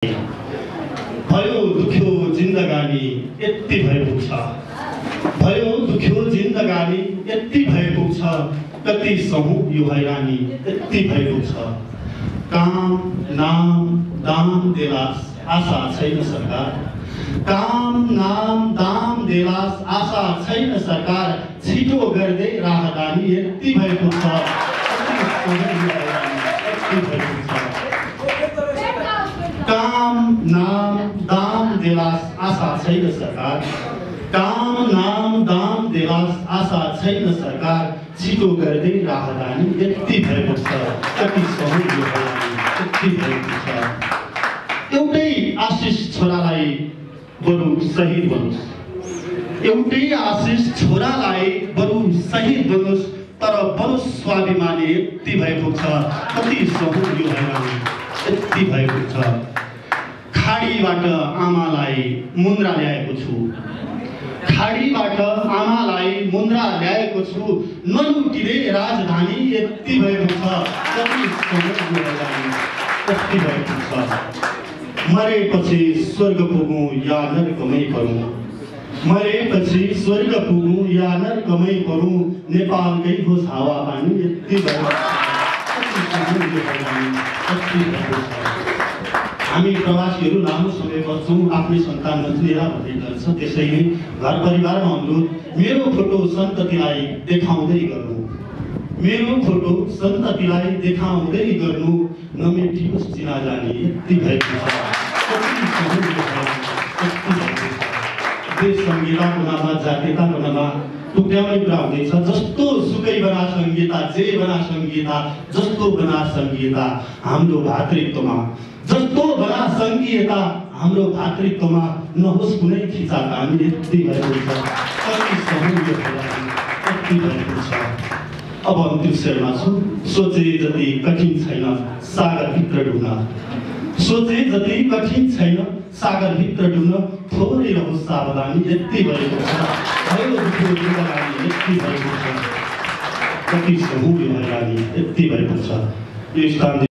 भयो दुख्यो जिन्दगानी यति भएको छ, भयो दुख्यो जिन्दगानी यति भएको छ, कति सहु यो हैरानी यति भएको छ। काम नाम दाम देलास आशा छैन सरकार, काम नाम दाम देलास आशा छैन सरकार, छिटो गर्दै राहदानी यति भएको छ, कति सहु यो हैरानी यति भएको छ। काम नाम दाम देलास आशा छैन सरकार, काम नाम दाम देलास आशा छैन सरकार, छिटो गर्दै राहदानी यति भएको छ, कति सहु यो हैरानी यति भएको छ। एउटै आशिष छोरालाई बरु शहीद बनोस्, एउटै आशिष छोरालाई बरु शहीद बनोस्, तर बरु स्वाभिमानी यति भएको छ, कति सहु यो हैरानी यति भएको छ। खाडीबाट आमालाई मुन्द्रा ल्याएको छु, खाडीबाट आमालाई मुन्द्रा ल्याएको छु, नलुटिने राजधानी यति भएको छ, कति सहु यो हैरानी यति भएको छ। मरेपछि स्वर्ग पुगौँ या नरकमै परूँ, मरेपछि स्वर्ग पुगौँ या नरकमै परूँ, नेपालकै होस् हावापानी यति भएको छ, कति सहु यो हैरानी यति भएको छ। हामी प्रवासीहरू लामो समय बस्छौँ, आफ्नै सन्तान नचुनेर भन्ने गर्छ, त्यसैले घर परिवारमा अनुरोध, मेरो फोटो सन्ततिलाई देखाउँदै गर्नु, मेरो फोटो सन्ततिलाई देखाउँदै गर्नु, नमेटियोस् चिनाजानी यति भएको छ, कति सहु यो हैरानी यति भएको छ। देश संहिताको नाममा जातीयताको नाममा टुक्र्याउने कुरा हुँदैछ। जस्तो सुकै बना संहिता, जे बना संहिता, जस्तो बना संहिता हाम्रो भातृत्वमा, जस्तो बना संघीयता हाम्रो भातृत्वमा नहोस् कुनै खिचातानी यति भएको छ, कति सहु यो हैरानी यति भएको छ। अब अन्तिम क्षणमा छु, सोचे जति कठिन छैन सागरभित्र डुब्न, सोचे जति कठिन छैन सागरभित्र डुब्न, थोरै रहोस् सावधानी यति भएको छ। भयो दुख्यो जिन्दगानी यति भएको छ, कति सहु यो हैरानी यति भएको छ। यो स्थान